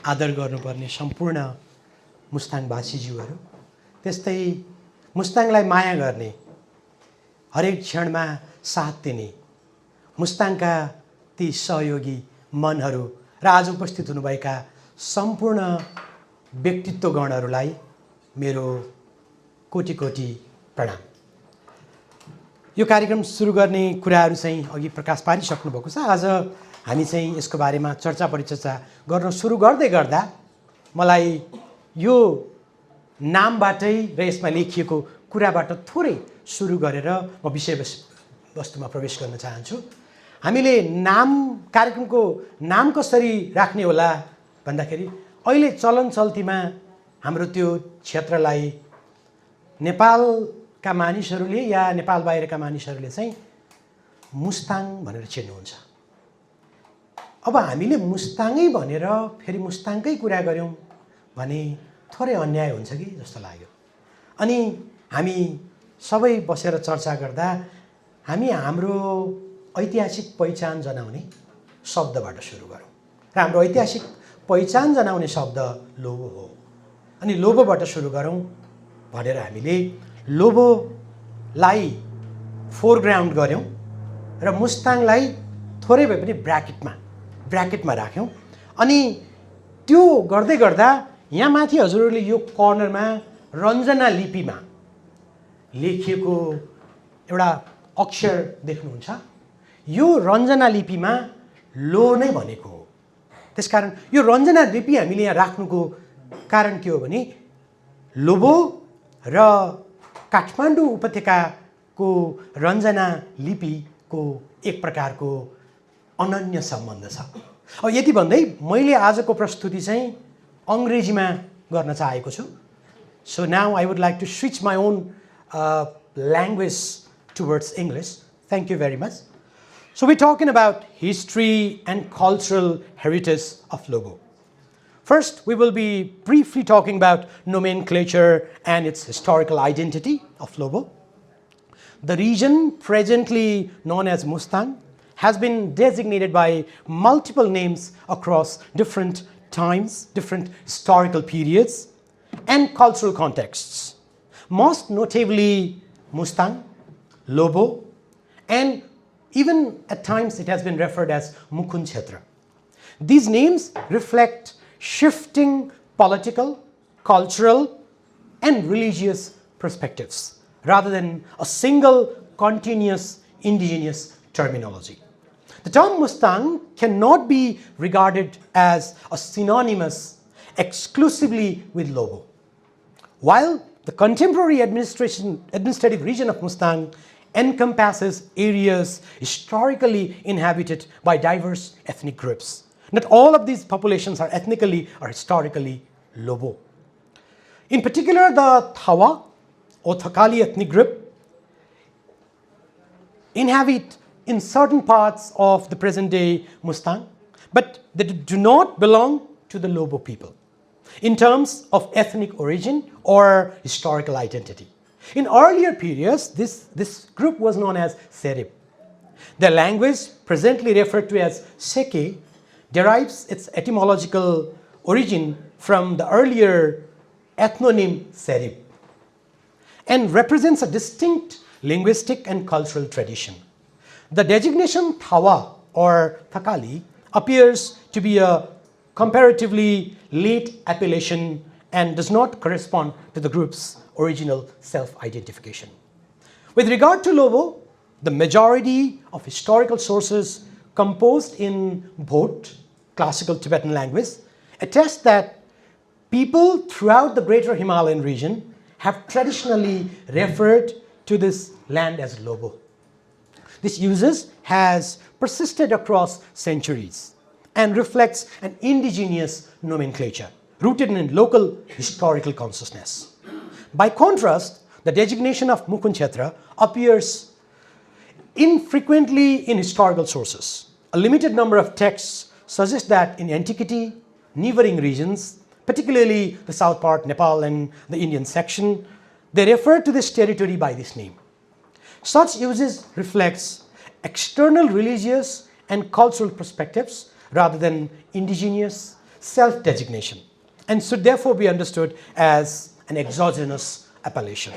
आदर गर्नुपर्ने सम्पूर्ण मुस्ताङवासीज्यूहरू, त्यस्तै मुस्ताङलाई माया गर्ने, हरेक क्षणमा साथ दिने मुस्ताङका ती सहयोगी मनहरू र आज उपस्थित हुनुभएका सम्पूर्ण व्यक्तित्वगणहरूलाई मेरो कोटि कोटि प्रणाम। यो कार्यक्रम सुरु गर्ने कुराहरू चाहिँ अघि प्रकाश पारिसक्नु भएको छ। आज हामी चाहिँ यसको बारेमा चर्चा परिचर्चा गर्न सुरु गर्दै गर्दा मलाई यो नामबाटै र यसमा लेखिएको कुराबाट थोरै सुरु गरेर म विषयवस्तुमा प्रवेश गर्न चाहन्छु। हामीले कार्यक्रमको नाम कसरी राख्ने होला भन्दाखेरि अहिले चलन चल्तीमा हाम्रो त्यो क्षेत्रलाई नेपालका मानिसहरूले या नेपाल बाहिरका मानिसहरूले चाहिँ मुस्ताङ भनेर चिन्नुहुन्छ। अब हामीले मुस्ताङै भनेर फेरि मुस्ताङकै कुरा गऱ्यौँ भने थोरै अन्याय हुन्छ कि जस्तो लाग्यो। अनि हामी सबै बसेर चर्चा गर्दा हामी हाम्रो ऐतिहासिक पहिचान जनाउने शब्दबाट सुरु गरौँ र हाम्रो ऐतिहासिक पहिचान जनाउने शब्द लोबो हो। अनि लोबोबाट सुरु गरौँ भनेर हामीले लोबोलाई फोरग्राउन्ड गऱ्यौँ र मुस्ताङलाई थोरै भए पनि ब्र्याकेटमा राख्यौँ। अनि त्यो गर्दै गर्दा यहाँ माथि हजुरहरूले यो कर्नरमा रञ्जना लिपिमा लेखिएको एउटा अक्षर देख्नुहुन्छ। यो रञ्जना लिपिमा लो नै भनेको हो। त्यसकारण यो रञ्जना लिपि हामीले यहाँ राख्नुको कारण के हो भने लोबो र काठमाडौँ उपत्यकाको रञ्जना लिपिको एक प्रकारको अनन्य सम्बन्ध छ। अब यति भन्दै मैले आजको प्रस्तुति चाहिँ अङ्ग्रेजीमा गर्न चाहेको छु। So now I would like to switch my own language towards English. Thank you very much. So we're talking about history and cultural heritage of Lobo. First, we will be briefly talking about nomenclature and its historical identity of Lobo. The region presently known as Mustang has been designated by multiple names across different times, different historical periods and cultural contexts. Most notably Mustang, Lobo, and even at times it has been referred as Mukun Kshetra. These names reflect shifting political, cultural, and religious perspectives rather than a single continuous indigenous terminology. The term Mustang cannot be regarded as a synonymous exclusively with Lobo. While the contemporary administrative region of Mustang encompasses areas historically inhabited by diverse ethnic groups. Not all of these populations are ethnically or historically Lobo. In particular, the Thawa or Thakali ethnic group inhabit in certain parts of the present-day Mustang, but they do not belong to the Lobo people in terms of ethnic origin or historical identity. In earlier periods, this group was known as Serib. Their language, presently referred to as Seke, derives its etymological origin from the earlier ethnonym Serib and represents a distinct linguistic and cultural tradition. The designation Thawa or Thakali appears to be a comparatively late appellation and does not correspond to the group's original self-identification. With regard to Lobo, the majority of historical sources composed in Bhot, classical Tibetan language, attest that people throughout the greater Himalayan region have traditionally referred to this land as Lobo. This usage has persisted across centuries and reflects an indigenous nomenclature rooted in local historical consciousness. By contrast, the designation of Mukun Kshetra appears infrequently in historical sources. A limited number of texts suggest that in antiquity, neighboring regions, particularly the south part, Nepal and the Indian section, they referred to this territory by this name. Such usage reflects external religious and cultural perspectives rather than indigenous self-designation and should therefore be understood as an exogenous appellation.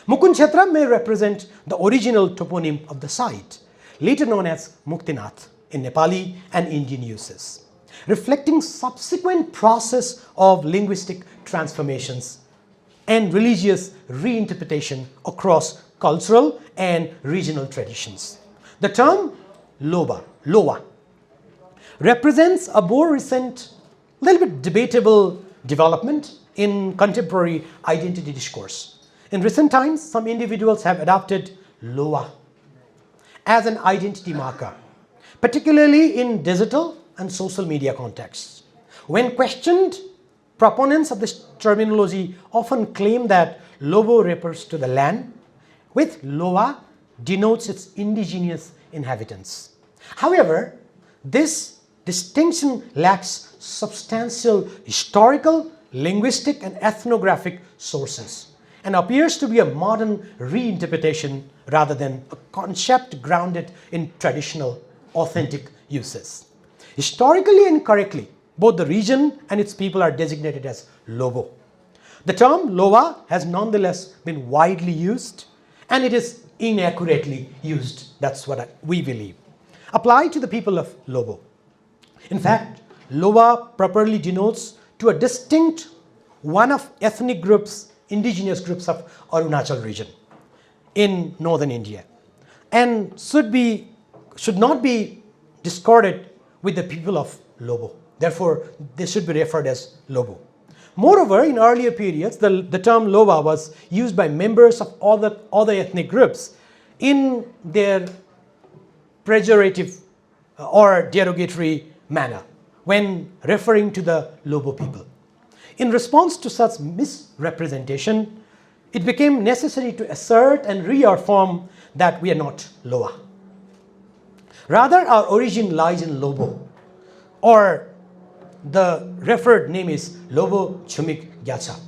Mukund Kshetra may represent the original toponym of the site, later known as Muktinath in Nepali and Indian uses, reflecting subsequent process of linguistic transformations and religious reinterpretation across cultural and regional traditions. The term Lowa, represents a more recent, little bit debatable development in contemporary identity discourse. In recent times, some individuals have adopted Lowa as an identity marker, particularly in digital and social media contexts. When questioned, proponents of this terminology often claim that Lobo refers to the land, with Lowa denotes its indigenous inhabitants. However, this distinction lacks substantial historical, linguistic, and ethnographic sources and appears to be a modern reinterpretation rather than a concept grounded in traditional, authentic uses. Historically and correctly, both the region and its people are designated as Lobo. The term Lowa has nonetheless been widely used, and it is inaccurately used, that's what we believe, applied to the people of Lobo. In fact, Lowa properly denotes to a distinct one of ethnic groups, indigenous groups of Arunachal region in northern India, and should not be discarded with the people of Lobo. Therefore, they should be referred as Lobo. Moreover, in earlier periods, the term Lowa was used by members of other ethnic groups in their pejorative or derogatory manner when referring to the Lobo people. In response to such misrepresentation, it became necessary to assert and reaffirm that we are not Lowa. Rather, our origin lies in Lobo, or the referred name is Lobo Chumik Gyatsa,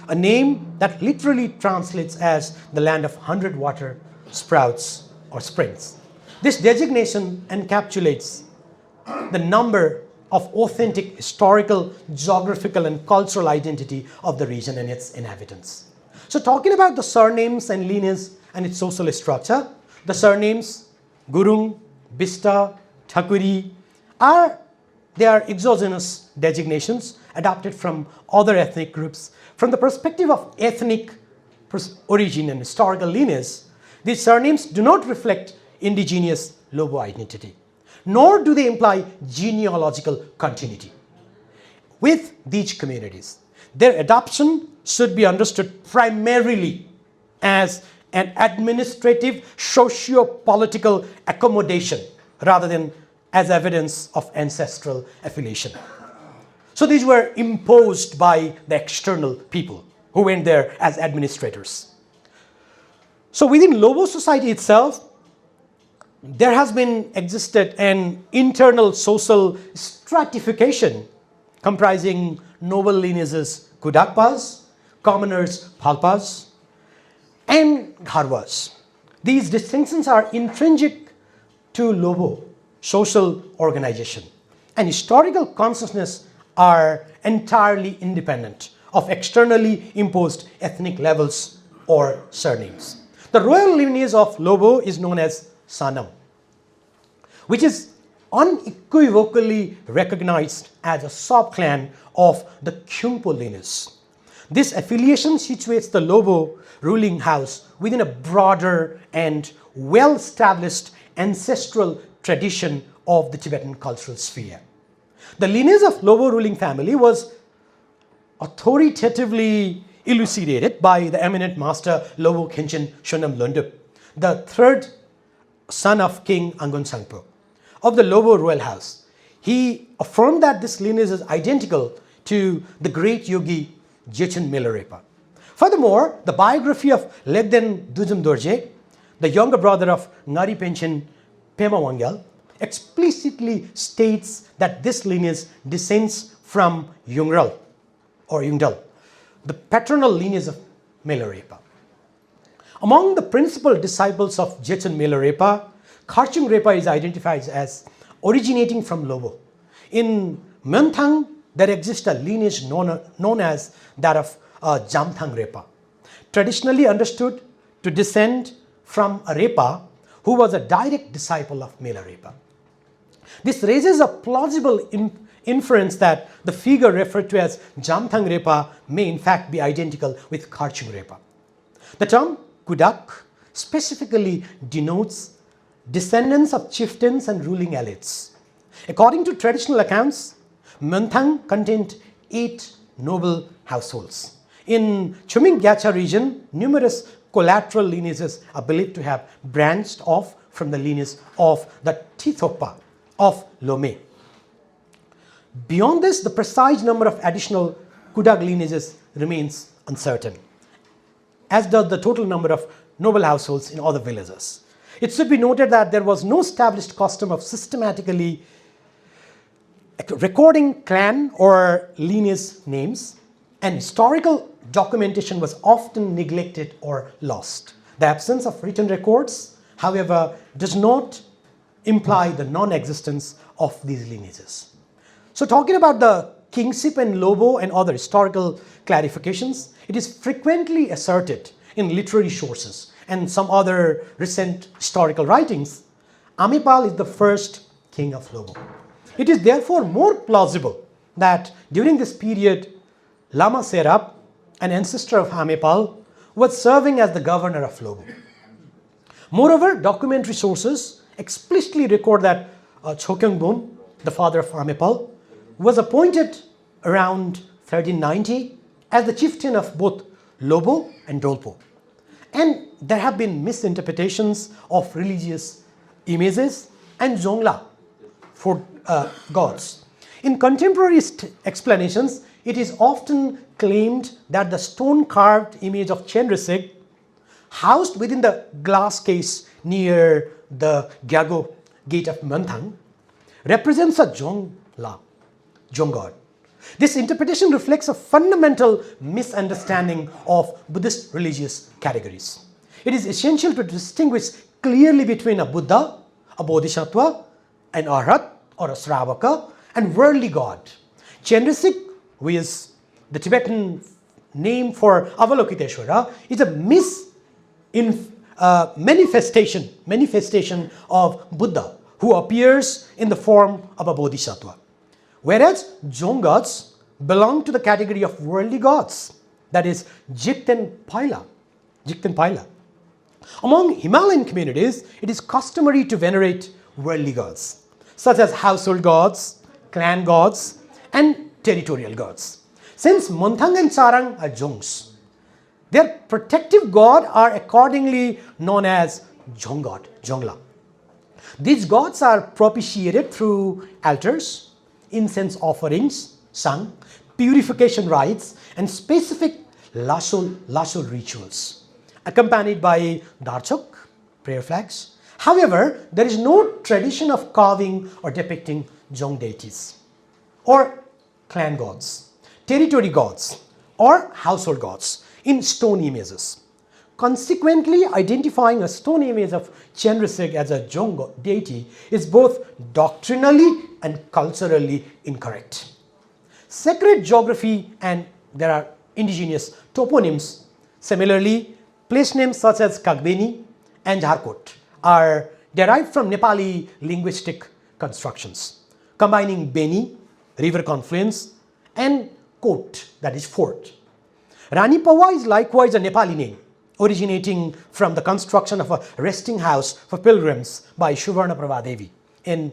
a name that literally translates as the land of 100 water sprouts or springs. This designation encapsulates the number of authentic historical, geographical, and cultural identity of the region and its inhabitants. So talking about the surnames and lineage and its social structure, the surnames Gurung, Bista, Thakuri they are exogenous designations adopted from other ethnic groups. From the perspective of ethnic origin and historical lineage, these surnames do not reflect indigenous Lobo identity, nor do they imply genealogical continuity with these communities. Their adoption should be understood primarily as an administrative, socio-political accommodation rather than as evidence of ancestral affiliation. So these were imposed by the external people who went there as administrators. So within Lobo society itself, there has been existed an internal social stratification comprising noble lineages Kudakpas, commoners Phalpas, and Gharwas. These distinctions are intrinsic to Lobo social organization, and historical consciousness are entirely independent of externally imposed ethnic labels or surnames. The royal lineage of Lobo is known as Sanam, which is unequivocally recognized as a subclan of the Kyungpo lineage. This affiliation situates the Lobo ruling house within a broader and well-established ancestral tradition of the Tibetan cultural sphere. The lineage of Lobo ruling family was authoritatively elucidated by the eminent master Lobo Khenchen Shonam Lundup, the third son of King Angon Sangpo of the Lobo royal house. He affirmed that this lineage is identical to the great yogi Jechen Milarepa. Furthermore, the biography of Legden Dujum Dorje, the younger brother of Ngari Penchen Pema Wangyal, explicitly states that this lineage descends from Yungral or Yungdal, the paternal lineage of Milarepa. Among the principal disciples of Jechen Milarepa, Kharchung Repa is identified as originating from Lobo. In Myeonthang there exists a lineage known as that of Jamthang Repa, traditionally understood to descend from a Repa who was a direct disciple of Mela Repa. This raises a plausible inference that the figure referred to as Jamthang Repa may in fact be identical with Kharchung Repa. The term Kudak specifically denotes descendants of chieftains and ruling elites. According to traditional accounts, Monthang contained 8 noble households. In Chuming Gyatso region, numerous collateral lineages are believed to have branched off from the lineage of the Tithopa of Lome. Beyond this, the precise number of additional Kudak lineages remains uncertain, as does the total number of noble households in other villages. It should be noted that there was no established custom of systematically recording clan or lineage names, and historical documentation was often neglected or lost. The absence of written records, however, does not imply the non-existence of these lineages. So talking about the kingship and Lobo and other historical clarifications, it is frequently asserted in literary sources and some other recent historical writings, Amipal is the first king of Lobo. It is therefore more plausible that during this period, Lama Serap, an ancestor of Amipal, was serving as the governor of Lobo. Moreover, documentary sources explicitly record that Chokyongbom, the father of Amipal, was appointed around 1390 as the chieftain of both Lobo and Dolpo. And there have been misinterpretations of religious images and Zongla for gods. In contemporary explanations, it is often claimed that the stone-carved image of Chenrezig, housed within the glass case near the Gyago gate of Monthang, represents a Zongla, Zong god. This interpretation reflects a fundamental misunderstanding of Buddhist religious categories. It is essential to distinguish clearly between a Buddha, a Bodhisattva, an Arhat or a Sravaka, and worldly god. Chenrezig, who is the Tibetan name for Avalokiteshvara, is a manifestation of Buddha who appears in the form of a Bodhisattva. Whereas Zong gods belong to the category of worldly gods, that is Jigten Paila. Among Himalayan communities, it is customary to venerate worldly gods, such as household gods, clan gods, and territorial gods. Since Monthang and Charang are Zongs, their protective god are accordingly known as Zong god, Zongla. These gods are propitiated through altars, incense offerings, sung, purification rites, and specific Lashol rituals, accompanied by Darchok, prayer flags. However, there is no tradition of carving or depicting Zong deities, or clan gods, territory gods, or household gods in stone images. Consequently, identifying a stone image of Chenrezig as a Zong deity is both doctrinally and culturally incorrect. Sacred geography and there are indigenous toponyms. Similarly, place names such as Kagbeni and Jharkot are derived from Nepali linguistic constructions, combining Beni, river confluence, and Kot, that is fort. Rani Pawa is likewise a Nepali name, originating from the construction of a resting house for pilgrims by Suvarnaprabha Devi in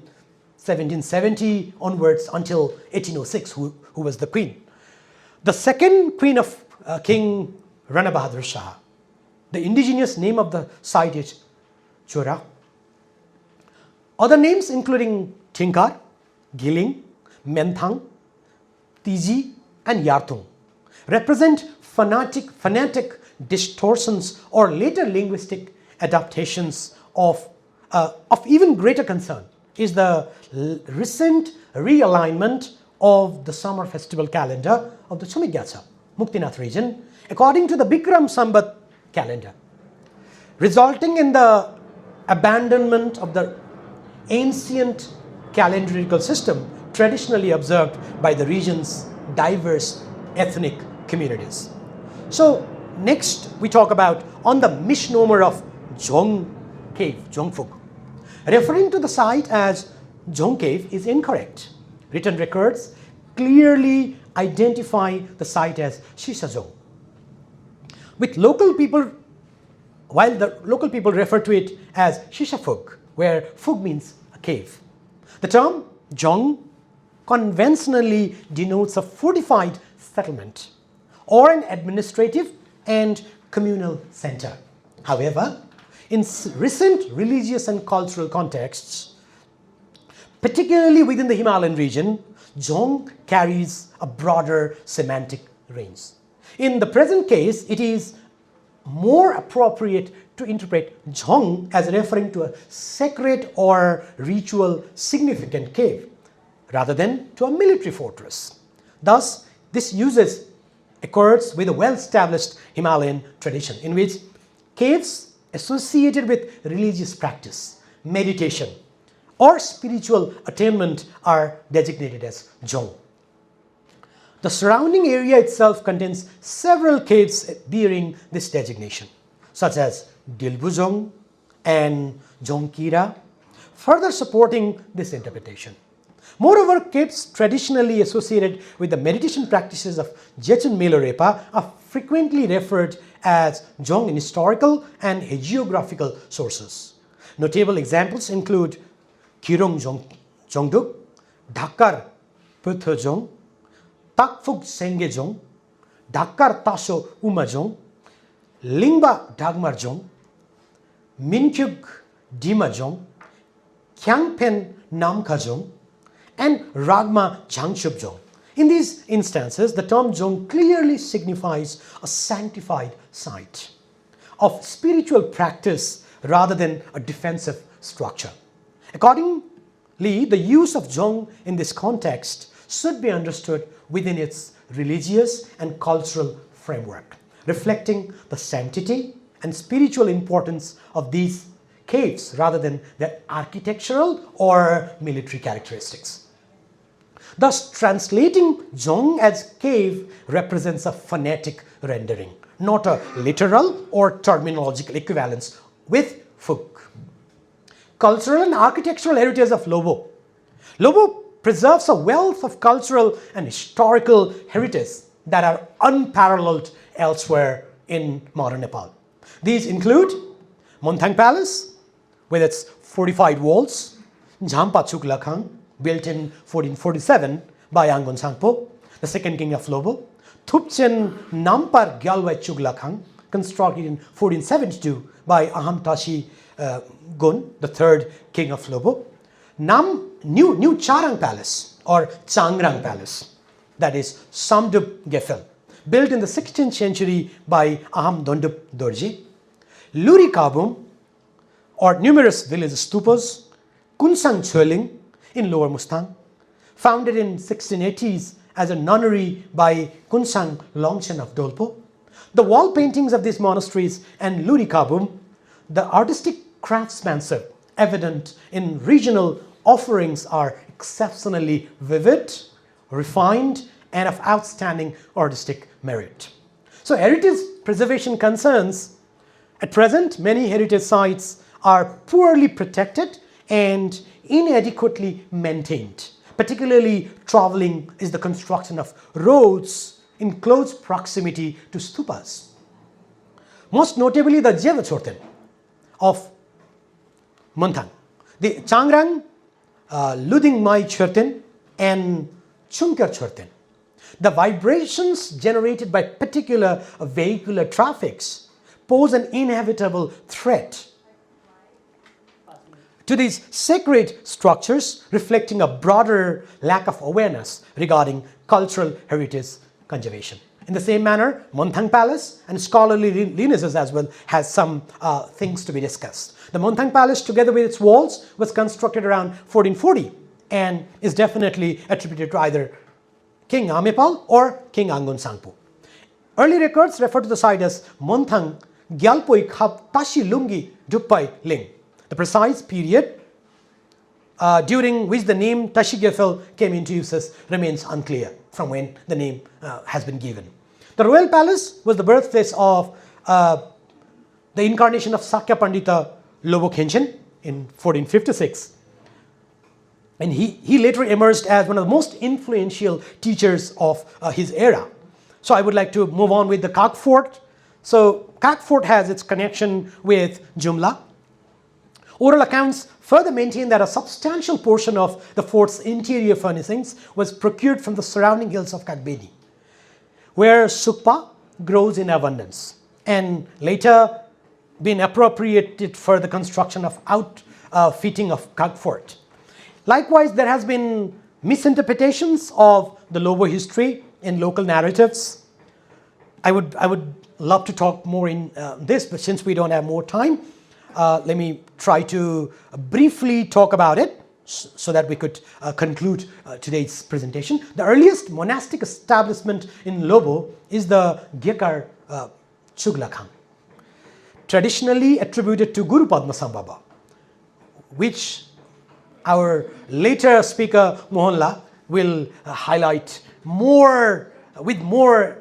1770 onwards until 1806, who was the queen. The second queen of King Rana Bahadur Shah. The indigenous name of the site is Chora. Other names including Thinkar, Giling, Menthang, Tiji, and Yartung represent phonetic distortions or later linguistic adaptations of even greater concern is the recent realignment of the summer festival calendar of the Chuming Gyatso, Muktinath region, according to the Bikram Sambat calendar, resulting in the abandonment of the ancient calendrical system traditionally observed by the region's diverse ethnic communities. So next we talk about on the misnomer of Zhong Cave, Zhongfuk. Referring to the site as Zhong Cave is incorrect. Written records clearly identify the site as Shishazhong. While the local people refer to it as Shishafuk, where Fug means a cave. The term Zhong conventionally denotes a fortified settlement or an administrative and communal center. However, in recent religious and cultural contexts, particularly within the Himalayan region, Zhong carries a broader semantic range. In the present case, it is more appropriate to interpret Zhong as referring to a sacred or ritual significant cave rather than to a military fortress. Thus, this usage accords with a well-established Himalayan tradition in which caves associated with religious practice, meditation, or spiritual attainment are designated as Zhong. The surrounding area itself contains several caves bearing this designation, such as Dilbuzhong and Zhongkira, further supporting this interpretation. Moreover, caves traditionally associated with the meditation practices of Jechun Milorepa are frequently referred as Zhong in historical and hagiographical sources. Notable examples include Kirong Zhongduk, Dhakar Puthojong, Takfug Sengejong, Dhakar Taso Umajong, Lingba Dagmarjong, Minkyug Dimajong, Kyangpen Namkajong, and Ragma Jangshubjong. In these instances, the term Zhong clearly signifies a sanctified site of spiritual practice rather than a defensive structure. Accordingly, the use of Zhong in this context should be understood within its religious and cultural framework, reflecting the sanctity and spiritual importance of these caves rather than their architectural or military characteristics. Thus, translating Zhong as cave represents a phonetic rendering, not a literal or terminological equivalence with Fug. Cultural and architectural heritage of Lobo. Lobo preserves a wealth of cultural and historical heritage that are unparalleled elsewhere in modern Nepal. These include Monthang Palace with its fortified walls, Jhampa Chuklakhang, built in 1447 by Anggon Sangpo, the second king of Lobo, Thupchen Nampar Gyalwai Chuglakhang, constructed in 1472 by Aham Tashi Gun, the third king of Lobo, New Charang Palace or Changrang Palace, that is Samdup Gefel, built in the 16th century by Aham Dondup Dorje, Luri Kabum, or numerous village stupas, Kunsang Choling in Lower Mustang, founded in 1680s as a nunnery by Kunsang Longchen of Dolpo. The wall paintings of these monasteries and Luri Kabum, the artistic craftsmanship evident in regional offerings are exceptionally vivid, refined, and of outstanding artistic merit. So heritage preservation concerns, at present many heritage sites are poorly protected and inadequately maintained. Particularly troubling is the construction of roads in close proximity to stupas. Most notably the Jeva Chorten of Monthang, the Changrang, Luding Mai Chorten and Chungkar Chorten. The vibrations generated by particular vehicular traffics pose an inevitable threat to these sacred structures, reflecting a broader lack of awareness regarding cultural heritage conservation. In the same manner, Monthang Palace and scholarly lineages as well has some things to be discussed. The Monthang Palace, together with its walls, was constructed around 1440 and is definitely attributed to either King Amepal or King Anggon Sangpo. Early records refer to the site as Monthang Gyalpoi Khap Tashi Lungi Dupai Ling. The precise period during which the name Tashigefel came into use remains unclear from when the name has been given. The royal palace was the birthplace of the incarnation of Sakya Pandita Lobo Khenchen in 1456. And he later emerged as one of the most influential teachers of his era. So I would like to move on with the Kak Fort. So Kak Fort has its connection with Jumla. Oral accounts further maintain that a substantial portion of the fort's interior furnishings was procured from the surrounding hills of Kakbedi, where sukpa grows in abundance and later been appropriated for the construction of outfitting of Kak Fort. Likewise, there has been misinterpretations of the Lobo history in local narratives. I would love to talk more in this, but since we don't have more time, let me try to briefly talk about it so that we could conclude today's presentation. The earliest monastic establishment in Lobo is the Gekar Chuglakhang, traditionally attributed to Guru Padmasambhava, which our later speaker Mohanla will highlight more with more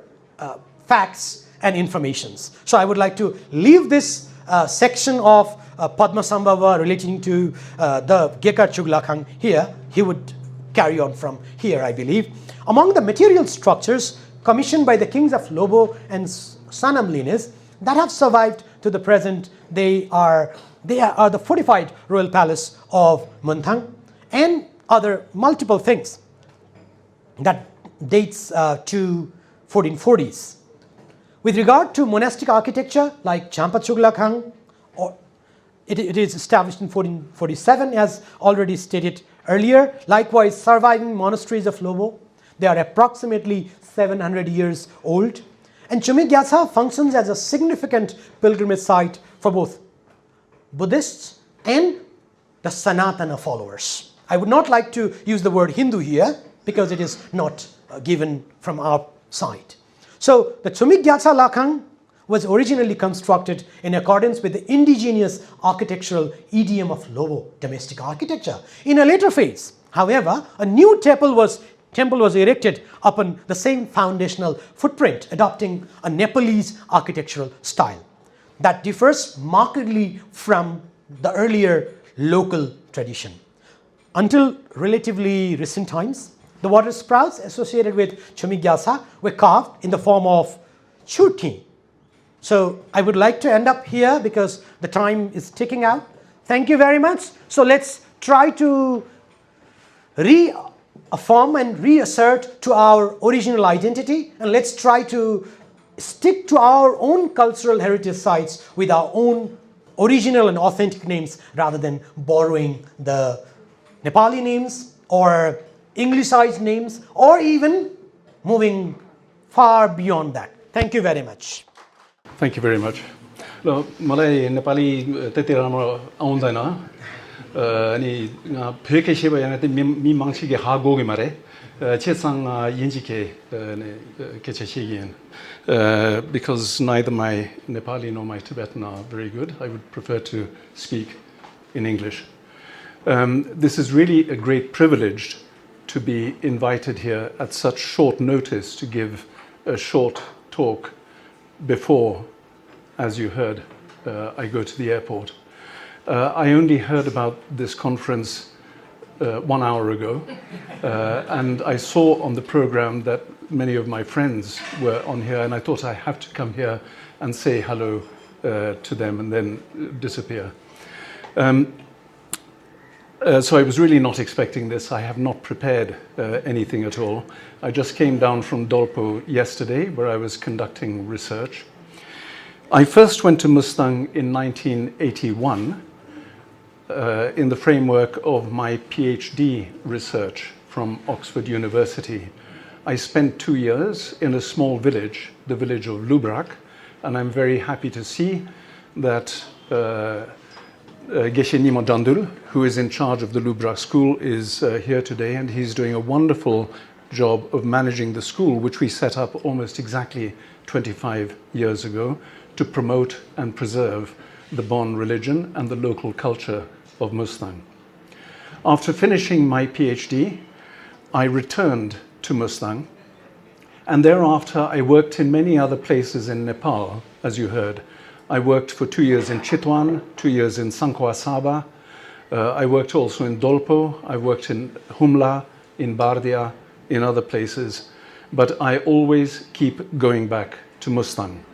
facts and informations. So I would like to leave this section of Padmasambhava relating to the Gekar Chuglakhang here. He would carry on from here, I believe. Among the material structures commissioned by the kings of Lobo and Sanam lineage that have survived to the present, they are the fortified royal palace of Munthang and other multiple things that dates to 1440s. With regard to monastic architecture like Champa Chuglakhang, it is established in 1447 as already stated earlier. Likewise, surviving monasteries of Lobo, they are approximately 700 years old. And Chumik Gyatsa functions as a significant pilgrimage site for both Buddhists and the Sanatana followers. I would not like to use the word Hindu here because it is not given from our side. So the Chumik Gyatsa Lakhang was originally constructed in accordance with the indigenous architectural idiom of Lobo domestic architecture. In a later phase, however, a new temple was erected upon the same foundational footprint, adopting a Nepalese architectural style that differs markedly from the earlier local tradition. Until relatively recent times, the water sprouts associated with Chumik Gyatsa were carved in the form of churti. So I would like to end up here because the time is ticking out. Thank you very much. So let's try to reaffirm and reassert to our original identity, and let's try to stick to our own cultural heritage sites with our own original and authentic names rather than borrowing the Nepali names or Englishized names or even moving far beyond that. Thank you very much. Thank you very much. ल मलाई नेपाली त्यति राम्रो आउँदैन अनि फेके सेवा याना त मी मांगसी के हा गोगे मारे चेसंग यिन्जी के चेसिगिन because neither my Nepali nor my Tibetan are very good. I would prefer to speak in English. This is really a great privilege to be invited here at such short notice to give a short talk before, as you heard, I go to the airport. I only heard about this conference 1 hour ago, and I saw on the program that many of my friends were on here, and I thought I have to come here and say hello to them and then disappear. So I was really not expecting this. I have not prepared anything at all. I just came down from Dolpo yesterday, where I was conducting research. I first went to Mustang in 1981 in the framework of my PhD research from Oxford University. I spent 2 years in a small village, the village of Lubrak, and I'm very happy to see that Geshe Nimo Dandul, who is in charge of the Lubrak school, is here today, and he's doing a wonderful job of managing the school, which we set up almost exactly 25 years ago to promote and preserve the Bon religion and the local culture of Mustang. After finishing my PhD, I returned to Mustang, and thereafter I worked in many other places in Nepal, as you heard. I worked for 2 years in Chitwan, 2 years in Sangkhwa Saba. I worked also in Dolpo. I worked in Humla, in Bardia, in other places. But I always keep going back to Mustang.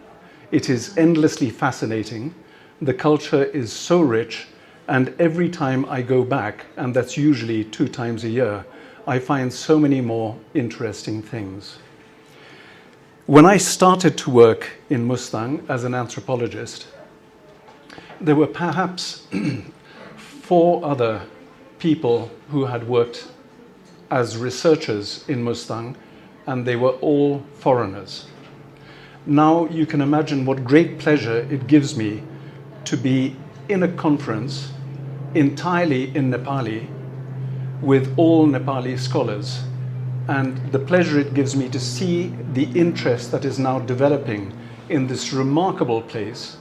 It is endlessly fascinating. The culture is so rich, and every time I go back, and that's usually 2 times a year, I find so many more interesting things. When I started to work in Mustang as an anthropologist, there were perhaps 4 other people who had worked as researchers in Mustang, and they were all foreigners. Now you can imagine what great pleasure it gives me to be in a conference entirely in Nepali with all Nepali scholars, and the pleasure it gives me to see the interest that is now developing in this remarkable place,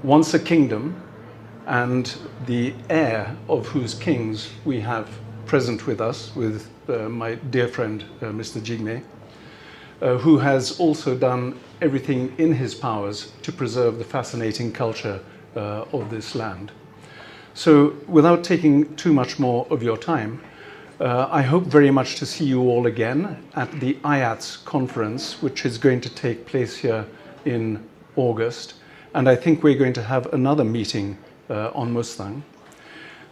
once a kingdom, and the heir of whose kings we have present with us, with my dear friend Mr. Jigme, who has also done everything in his powers to preserve the fascinating culture of this land. So without taking too much more of your time, I hope very much to see you all again at the IATS conference, which is going to take place here in August. And I think we're going to have another meeting on Mustang.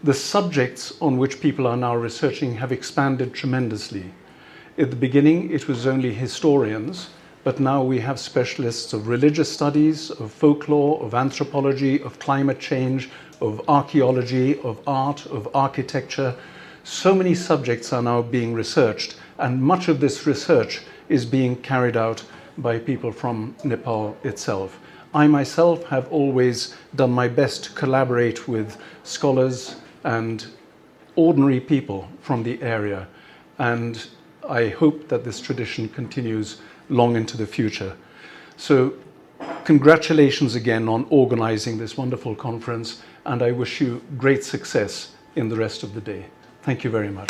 The subjects on which people are now researching have expanded tremendously. At the beginning, it was only historians, but now we have specialists of religious studies, of folklore, of anthropology, of climate change, of archaeology, of art, of architecture. So many subjects are now being researched, and much of this research is being carried out by people from Nepal itself. I myself have always done my best to collaborate with scholars and ordinary people from the area, and I hope that this tradition continues long into the future. So congratulations again on organizing this wonderful conference, and I wish you great success in the rest of the day. Thank you very much.